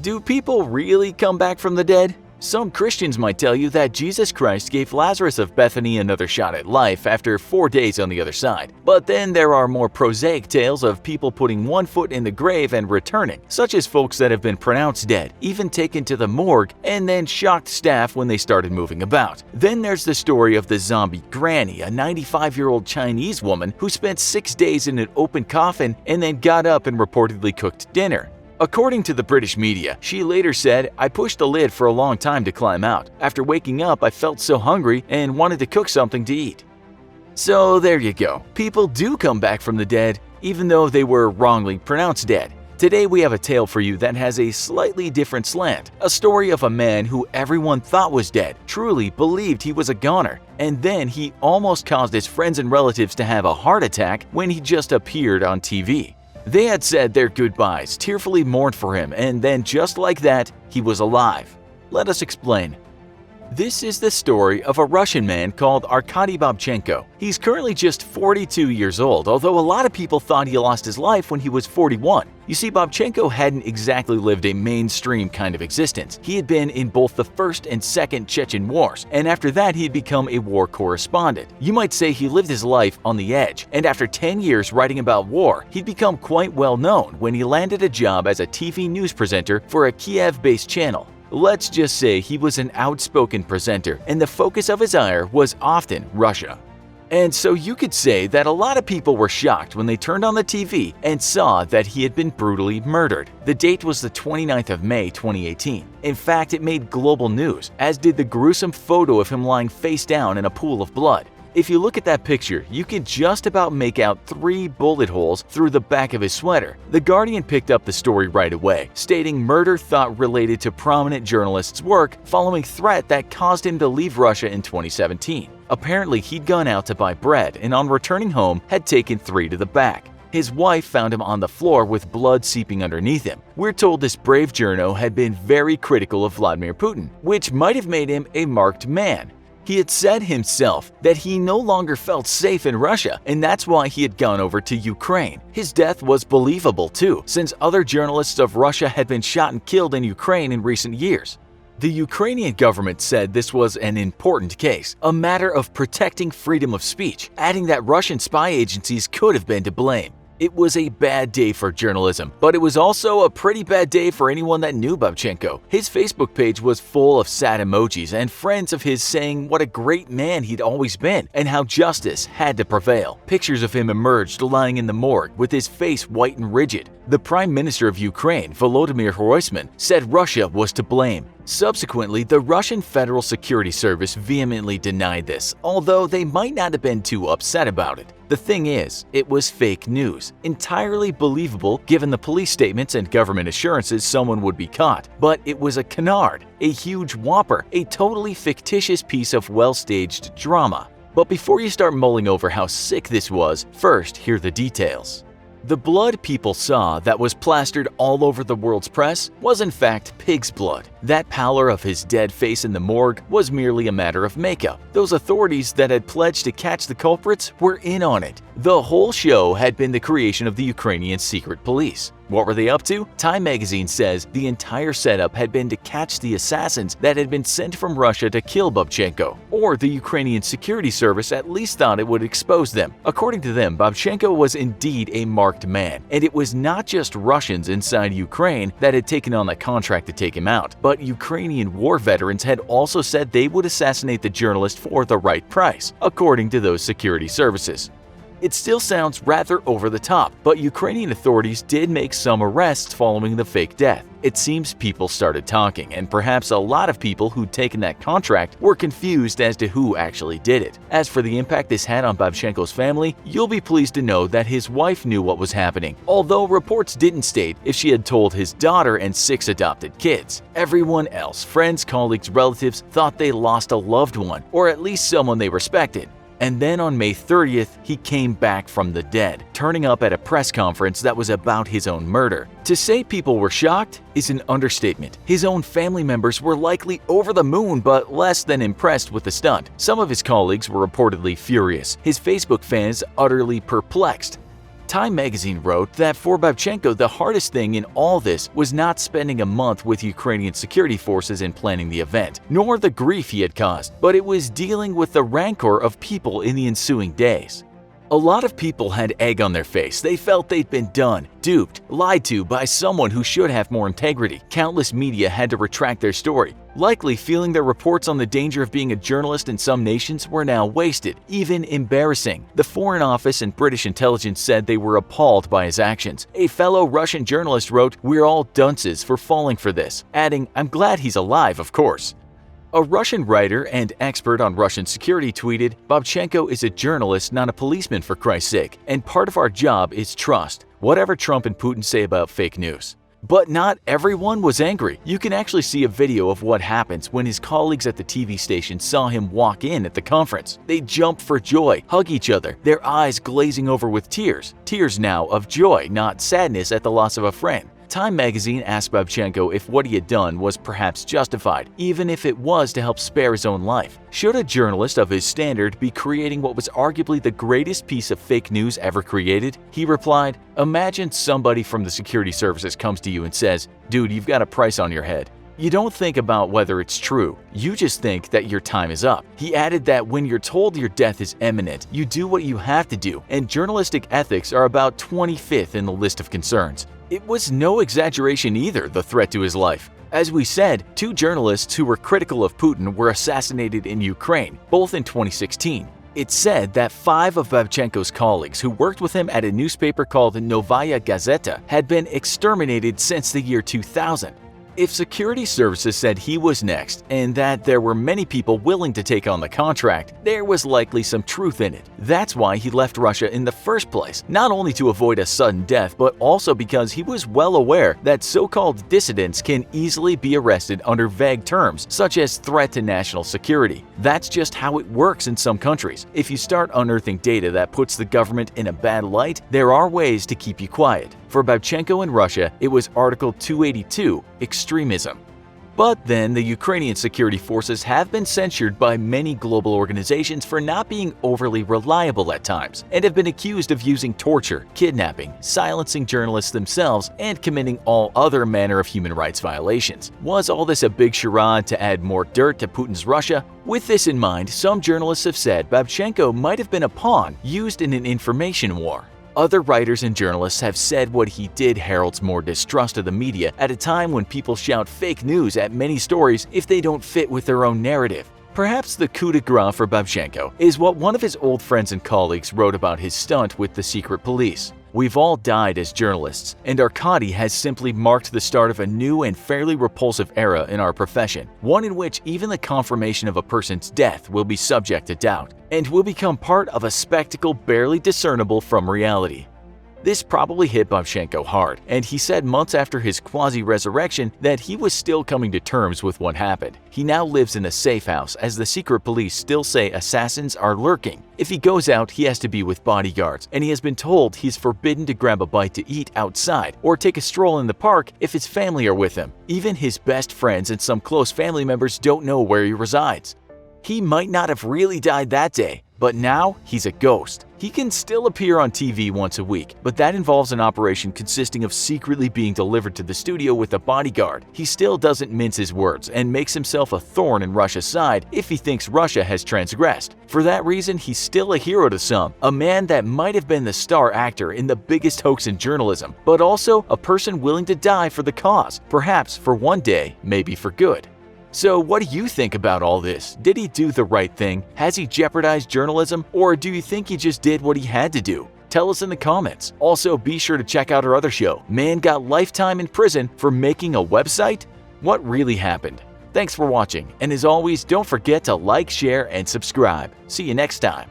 Do people really come back from the dead? Some Christians might tell you that Jesus Christ gave Lazarus of Bethany another shot at life after 4 days on the other side. But then there are more prosaic tales of people putting one foot in the grave and returning, such as folks that have been pronounced dead, even taken to the morgue, and then shocked staff when they started moving about. Then there's the story of the zombie granny, a 95-year-old Chinese woman who spent 6 days in an open coffin and then got up and reportedly cooked dinner. According to the British media, she later said, "I pushed the lid for a long time to climb out. After waking up, I felt so hungry and wanted to cook something to eat." So there you go. People do come back from the dead, even though they were wrongly pronounced dead. Today we have a tale for you that has a slightly different slant. A story of a man who everyone thought was dead, truly believed he was a goner, and then he almost caused his friends and relatives to have a heart attack when he just appeared on TV. They had said their goodbyes, tearfully mourned for him, and then just like that, he was alive. Let us explain. This is the story of a Russian man called Arkady Babchenko. He's currently just 42 years old, although a lot of people thought he lost his life when he was 41. You see, Babchenko hadn't exactly lived a mainstream kind of existence. He had been in both the First and Second Chechen Wars, and after that he had become a war correspondent. You might say he lived his life on the edge, and after 10 years writing about war, he'd become quite well known when he landed a job as a TV news presenter for a Kiev-based channel. Let's just say he was an outspoken presenter, and the focus of his ire was often Russia. And so you could say that a lot of people were shocked when they turned on the TV and saw that he had been brutally murdered. The date was the 29th of May 2018. In fact, it made global news, as did the gruesome photo of him lying face down in a pool of blood. If you look at that picture, you can just about make out 3 bullet holes through the back of his sweater. The Guardian picked up the story right away, stating murder thought related to prominent journalist's work following threat that caused him to leave Russia in 2017. Apparently, he'd gone out to buy bread and on returning home had taken 3 to the back. His wife found him on the floor with blood seeping underneath him. We're told this brave journo had been very critical of Vladimir Putin, which might have made him a marked man. He had said himself that he no longer felt safe in Russia, and that's why he had gone over to Ukraine. His death was believable too, since other journalists of Russia had been shot and killed in Ukraine in recent years. The Ukrainian government said this was an important case, a matter of protecting freedom of speech, adding that Russian spy agencies could have been to blame. It was a bad day for journalism, but it was also a pretty bad day for anyone that knew Babchenko. His Facebook page was full of sad emojis and friends of his saying what a great man he'd always been and how justice had to prevail. Pictures of him emerged lying in the morgue with his face white and rigid. The Prime Minister of Ukraine, Volodymyr Hrozman, said Russia was to blame. Subsequently, the Russian Federal Security Service vehemently denied this, although they might not have been too upset about it. The thing is, it was fake news, entirely believable given the police statements and government assurances someone would be caught. But it was a canard, a huge whopper, a totally fictitious piece of well-staged drama. But before you start mulling over how sick this was, first hear the details. The blood people saw that was plastered all over the world's press was in fact pig's blood. That pallor of his dead face in the morgue was merely a matter of makeup. Those authorities that had pledged to catch the culprits were in on it. The whole show had been the creation of the Ukrainian secret police. What were they up to? Time magazine says the entire setup had been to catch the assassins that had been sent from Russia to kill Babchenko, or the Ukrainian security service at least thought it would expose them. According to them, Babchenko was indeed a marked man, and it was not just Russians inside Ukraine that had taken on the contract to take him out, but Ukrainian war veterans had also said they would assassinate the journalist for the right price, according to those security services. It still sounds rather over the top, but Ukrainian authorities did make some arrests following the fake death. It seems people started talking, and perhaps a lot of people who'd taken that contract were confused as to who actually did it. As for the impact this had on Babchenko's family, you'll be pleased to know that his wife knew what was happening, although reports didn't state if she had told his daughter and 6 adopted kids. Everyone else, friends, colleagues, relatives, thought they lost a loved one, or at least someone they respected. And then on May 30th, he came back from the dead, turning up at a press conference that was about his own murder. To say people were shocked is an understatement. His own family members were likely over the moon but less than impressed with the stunt. Some of his colleagues were reportedly furious, his Facebook fans utterly perplexed. Time magazine wrote that for Babchenko, the hardest thing in all this was not spending a month with Ukrainian security forces and planning the event, nor the grief he had caused, but it was dealing with the rancor of people in the ensuing days. A lot of people had egg on their face. They felt they'd been done, duped, lied to by someone who should have more integrity. Countless media had to retract their story, likely feeling their reports on the danger of being a journalist in some nations were now wasted, even embarrassing. The Foreign Office and British intelligence said they were appalled by his actions. A fellow Russian journalist wrote, "We're all dunces for falling for this," adding, "I'm glad he's alive, of course." A Russian writer and expert on Russian security tweeted, "Babchenko is a journalist, not a policeman, for Christ's sake, and part of our job is trust, whatever Trump and Putin say about fake news." But not everyone was angry. You can actually see a video of what happens when his colleagues at the TV station saw him walk in at the conference. They jump for joy, hug each other, their eyes glazing over with tears. Tears now of joy, not sadness at the loss of a friend. Time magazine asked Babchenko if what he had done was perhaps justified, even if it was to help spare his own life. Should a journalist of his standard be creating what was arguably the greatest piece of fake news ever created? He replied, "Imagine somebody from the security services comes to you and says, 'Dude, you've got a price on your head.' You don't think about whether it's true, you just think that your time is up." He added that when you're told your death is imminent, you do what you have to do, and journalistic ethics are about 25th in the list of concerns. It was no exaggeration either, the threat to his life. As we said, 2 journalists who were critical of Putin were assassinated in Ukraine, both in 2016. It's said that 5 of Babchenko's colleagues who worked with him at a newspaper called Novaya Gazeta had been exterminated since the year 2000. If security services said he was next and that there were many people willing to take on the contract, there was likely some truth in it. That's why he left Russia in the first place, not only to avoid a sudden death, but also because he was well aware that so-called dissidents can easily be arrested under vague terms, such as threat to national security. That's just how it works in some countries. If you start unearthing data that puts the government in a bad light, there are ways to keep you quiet. For Babchenko in Russia, it was Article 282, extremism. But then the Ukrainian security forces have been censured by many global organizations for not being overly reliable at times, and have been accused of using torture, kidnapping, silencing journalists themselves, and committing all other manner of human rights violations. Was all this a big charade to add more dirt to Putin's Russia? With this in mind, some journalists have said Babchenko might have been a pawn used in an information war. Other writers and journalists have said what he did heralds more distrust of the media at a time when people shout fake news at many stories if they don't fit with their own narrative. Perhaps the coup de grace for Babchenko is what one of his old friends and colleagues wrote about his stunt with the secret police. "We've all died as journalists, and Arkady has simply marked the start of a new and fairly repulsive era in our profession, one in which even the confirmation of a person's death will be subject to doubt, and will become part of a spectacle barely discernible from reality." This probably hit Babchenko hard, and he said months after his quasi-resurrection that he was still coming to terms with what happened. He now lives in a safe house, as the secret police still say assassins are lurking. If he goes out, he has to be with bodyguards, and he has been told he's forbidden to grab a bite to eat outside or take a stroll in the park if his family are with him. Even his best friends and some close family members don't know where he resides. He might not have really died that day, but now he's a ghost. He can still appear on TV once a week, but that involves an operation consisting of secretly being delivered to the studio with a bodyguard. He still doesn't mince his words and makes himself a thorn in Russia's side if he thinks Russia has transgressed. For that reason, he's still a hero to some, a man that might have been the star actor in the biggest hoax in journalism, but also a person willing to die for the cause, perhaps for one day, maybe for good. So what do you think about all this? Did he do the right thing? Has he jeopardized journalism? Or do you think he just did what he had to do? Tell us in the comments. Also, be sure to check out our other show, Man Got Lifetime in Prison for Making a Website? What really happened? Thanks for watching, and as always, don't forget to like, share, and subscribe. See you next time.